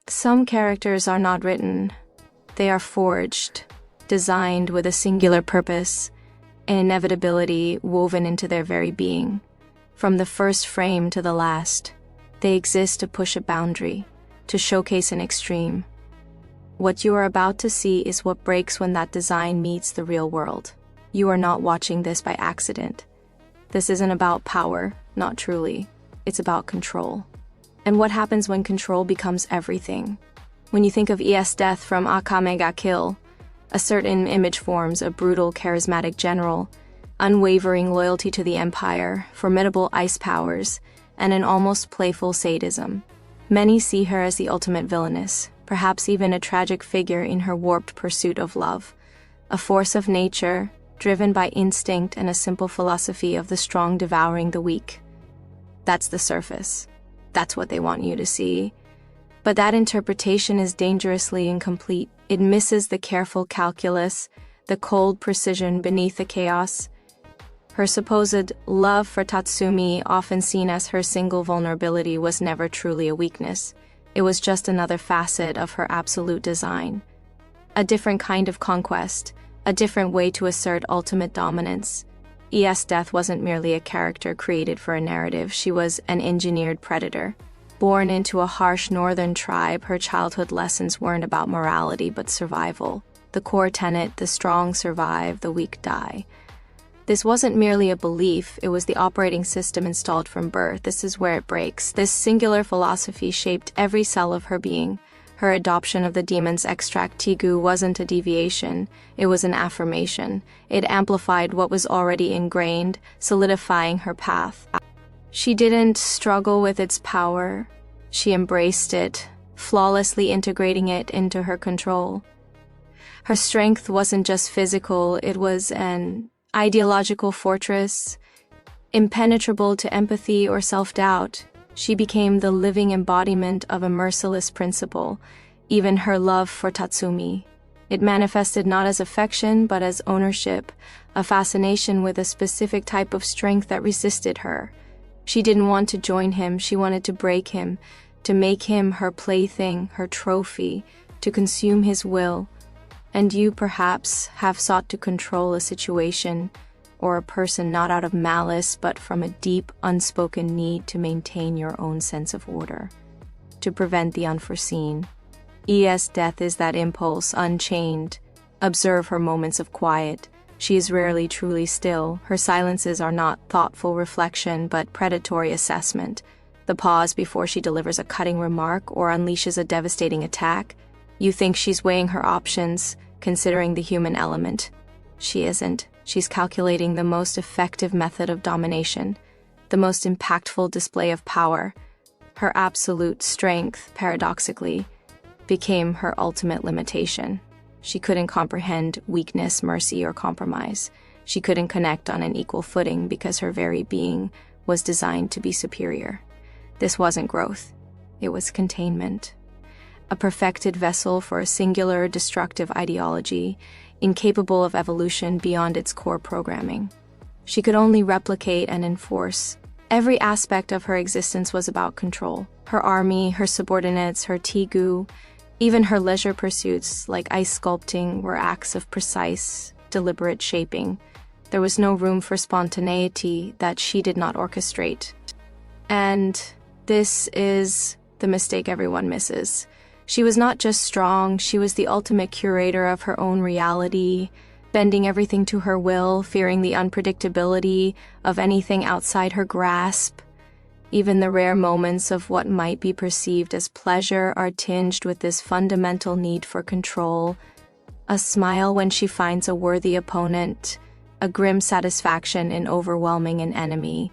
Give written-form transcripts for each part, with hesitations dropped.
Some characters are not written. They are forged, designed with a singular purpose, an inevitability woven into their very being. From the first frame to the last, they exist to push a boundary, to showcase an extreme. What you are about to see is what breaks when that design meets the real world. You are not watching this by accident. This isn't about power, not truly. It's about control. And what happens when control becomes everything? When you think of Esdeath from Akame ga Kill, a certain image forms: a brutal, charismatic general, unwavering loyalty to the empire, formidable ice powers, and an almost playful sadism. Many see her as the ultimate villainess, perhaps even a tragic figure in her warped pursuit of love, a force of nature, driven by instinct and a simple philosophy of the strong devouring the weak. That's the surface. That's what they want you to see. But that interpretation is dangerously incomplete. It misses the careful calculus, the cold precision beneath the chaos. Her supposed love for Tatsumi, often seen as her single vulnerability, was never truly a weakness. It was just another facet of her absolute design. A different kind of conquest, a different way to assert ultimate dominance. Esdeath wasn't merely a character created for a narrative, she was an engineered predator. Born into a harsh northern tribe, her childhood lessons weren't about morality but survival. The core tenet: the strong survive, the weak die. This wasn't merely a belief, it was the operating system installed from birth. This is where it breaks. This singular philosophy shaped every cell of her being. Her adoption of the demon's extract Tigu wasn't a deviation, it was an affirmation. It amplified what was already ingrained, solidifying her path. She didn't struggle with its power, she embraced it, flawlessly integrating it into her control. Her strength wasn't just physical, it was an ideological fortress, impenetrable to empathy or self-doubt. She became the living embodiment of a merciless principle, even her love for Tatsumi. It manifested not as affection, but as ownership, a fascination with a specific type of strength that resisted her. She didn't want to join him, she wanted to break him, to make him her plaything, her trophy, to consume his will. And you, perhaps, have sought to control a situation or a person not out of malice, but from a deep, unspoken need to maintain your own sense of order, to prevent the unforeseen. Esdeath is that impulse, unchained. Observe her moments of quiet. She is rarely truly still. Her silences are not thoughtful reflection, but predatory assessment. The pause before she delivers a cutting remark or unleashes a devastating attack. You think she's weighing her options, considering the human element. She isn't. She's calculating the most effective method of domination, the most impactful display of power. Her absolute strength, paradoxically, became her ultimate limitation. She couldn't comprehend weakness, mercy, or compromise. She couldn't connect on an equal footing because her very being was designed to be superior. This wasn't growth. It was containment. A perfected vessel for a singular, destructive ideology, incapable of evolution beyond its core programming. She could only replicate and enforce. Every aspect of her existence was about control. Her army, her subordinates, her Tigu, even her leisure pursuits like ice sculpting were acts of precise, deliberate shaping. There was no room for spontaneity that she did not orchestrate. And this is the mistake everyone misses. She was not just strong, she was the ultimate curator of her own reality, bending everything to her will, fearing the unpredictability of anything outside her grasp. Even the rare moments of what might be perceived as pleasure are tinged with this fundamental need for control. A smile when she finds a worthy opponent, a grim satisfaction in overwhelming an enemy.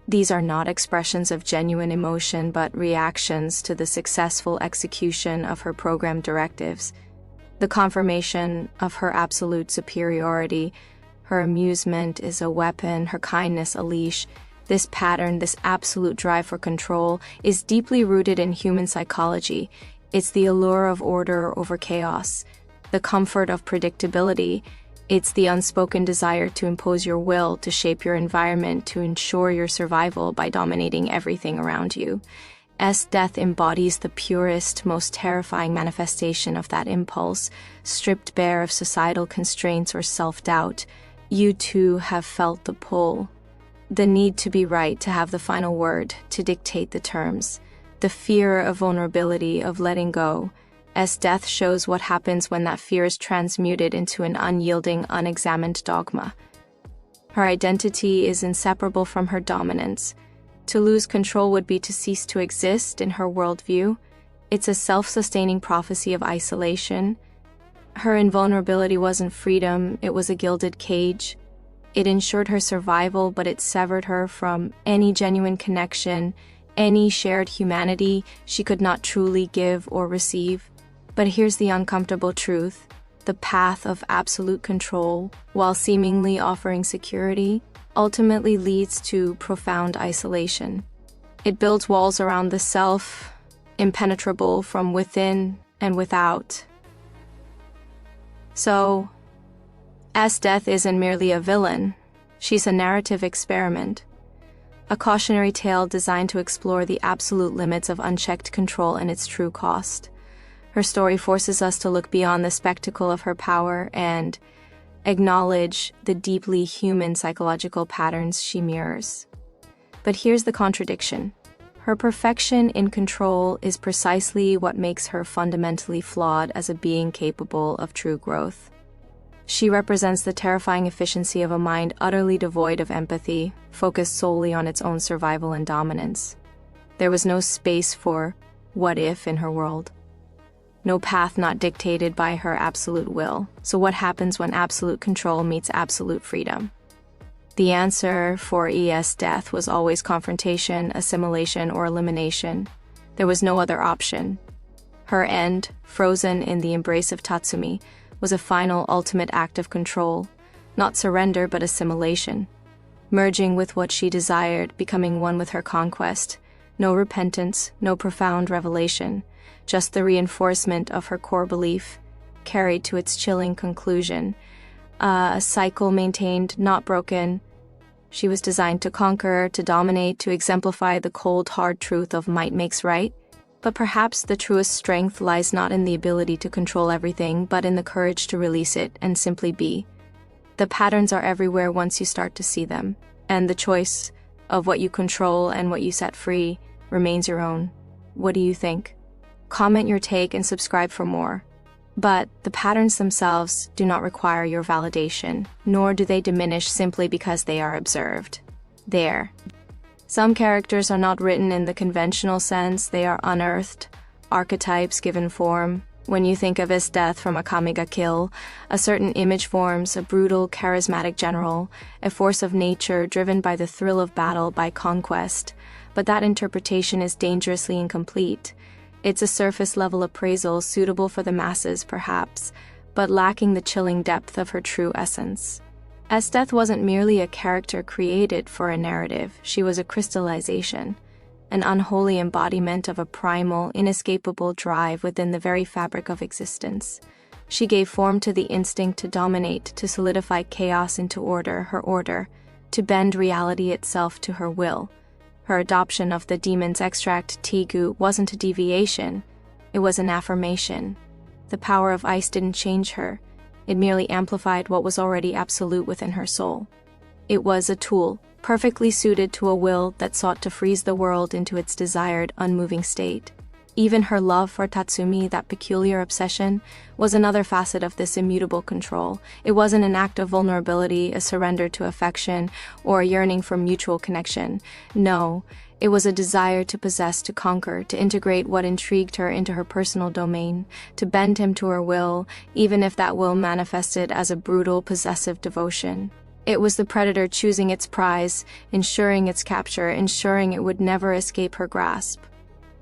These are not expressions of genuine emotion, but reactions to the successful execution of her programmed directives. The confirmation of her absolute superiority. Her amusement is a weapon, her kindness a leash. This pattern, this absolute drive for control, is deeply rooted in human psychology. It's the allure of order over chaos, the comfort of predictability. It's the unspoken desire to impose your will, to shape your environment, to ensure your survival by dominating everything around you. Esdeath embodies the purest, most terrifying manifestation of that impulse, stripped bare of societal constraints or self-doubt. You too have felt the pull. The need to be right, to have the final word, to dictate the terms. The fear of vulnerability, of letting go. Esdeath shows what happens when that fear is transmuted into an unyielding, unexamined dogma. Her identity is inseparable from her dominance. To lose control would be to cease to exist in her worldview. It's a self-sustaining prophecy of isolation. Her invulnerability wasn't freedom, it was a gilded cage. It ensured her survival, but it severed her from any genuine connection, any shared humanity she could not truly give or receive. But here's the uncomfortable truth. The path of absolute control, while seemingly offering security, ultimately leads to profound isolation. It builds walls around the self, impenetrable from within and without. So, Esdeath isn't merely a villain, she's a narrative experiment. A cautionary tale designed to explore the absolute limits of unchecked control and its true cost. Her story forces us to look beyond the spectacle of her power and acknowledge the deeply human psychological patterns she mirrors. But here's the contradiction. Her perfection in control is precisely what makes her fundamentally flawed as a being capable of true growth. She represents the terrifying efficiency of a mind utterly devoid of empathy, focused solely on its own survival and dominance. There was no space for what if in her world. No path not dictated by her absolute will. So what happens when absolute control meets absolute freedom? The answer for Esdeath was always confrontation, assimilation, or elimination. There was no other option. Her end, frozen in the embrace of Tatsumi, was a final, ultimate act of control, not surrender but assimilation. Merging with what she desired, becoming one with her conquest. No repentance, no profound revelation. Just the reinforcement of her core belief, carried to its chilling conclusion. A cycle maintained, not broken. She was designed to conquer, to dominate, to exemplify the cold, hard truth of might makes right. But perhaps the truest strength lies not in the ability to control everything, but in the courage to release it and simply be. The patterns are everywhere once you start to see them, and the choice of what you control and what you set free remains your own. What do you think? Comment your take and subscribe for more. But the patterns themselves do not require your validation, nor do they diminish simply because they are observed. Some characters are not written in the conventional sense, they are unearthed, archetypes given form. When you think of Esdeath from Akame ga Kill, a certain image forms, a brutal, charismatic general, a force of nature driven by the thrill of battle, by conquest. But that interpretation is dangerously incomplete. It's a surface-level appraisal suitable for the masses, perhaps, but lacking the chilling depth of her true essence. Esdeath wasn't merely a character created for a narrative, she was a crystallization, an unholy embodiment of a primal, inescapable drive within the very fabric of existence. She gave form to the instinct to dominate, to solidify chaos into order, to bend reality itself to her will. Her adoption of the demon's extract, Tegu, wasn't a deviation, it was an affirmation. The power of ice didn't change her, it merely amplified what was already absolute within her soul. It was a tool, perfectly suited to a will that sought to freeze the world into its desired, unmoving state. Even her love for Tatsumi, that peculiar obsession, was another facet of this immutable control. It wasn't an act of vulnerability, a surrender to affection, or a yearning for mutual connection. No, it was a desire to possess, to conquer, to integrate what intrigued her into her personal domain, to bend him to her will, even if that will manifested as a brutal, possessive devotion. It was the predator choosing its prize, ensuring its capture, ensuring it would never escape her grasp.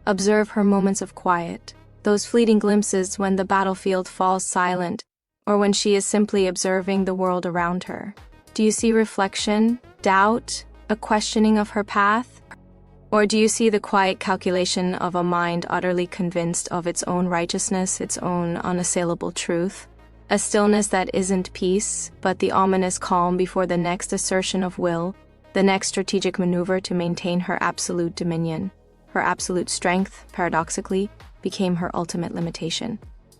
Observe her moments of quiet, those fleeting glimpses when the battlefield falls silent, or when she is simply observing the world around her. Do you see reflection, doubt, a questioning of her path? Or do you see the quiet calculation of a mind utterly convinced of its own righteousness, its own unassailable truth? A stillness that isn't peace, but the ominous calm before the next assertion of will, the next strategic maneuver to maintain her absolute dominion. Her absolute strength, paradoxically, became her ultimate limitation.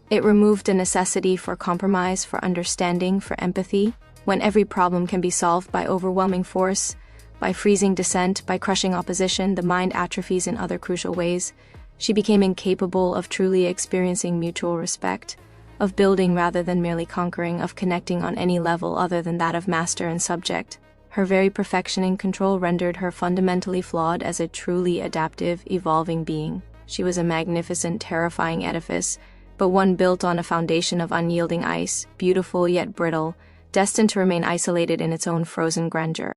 It removed the necessity for compromise, for understanding, for empathy. When every problem can be solved by overwhelming force, by freezing dissent, by crushing opposition, the mind atrophies in other crucial ways. She became incapable of truly experiencing mutual respect, of building rather than merely conquering, of connecting on any level other than that of master and subject. Her very perfection in control rendered her fundamentally flawed as a truly adaptive, evolving being. She was a magnificent, terrifying edifice, but one built on a foundation of unyielding ice, beautiful yet brittle, destined to remain isolated in its own frozen grandeur.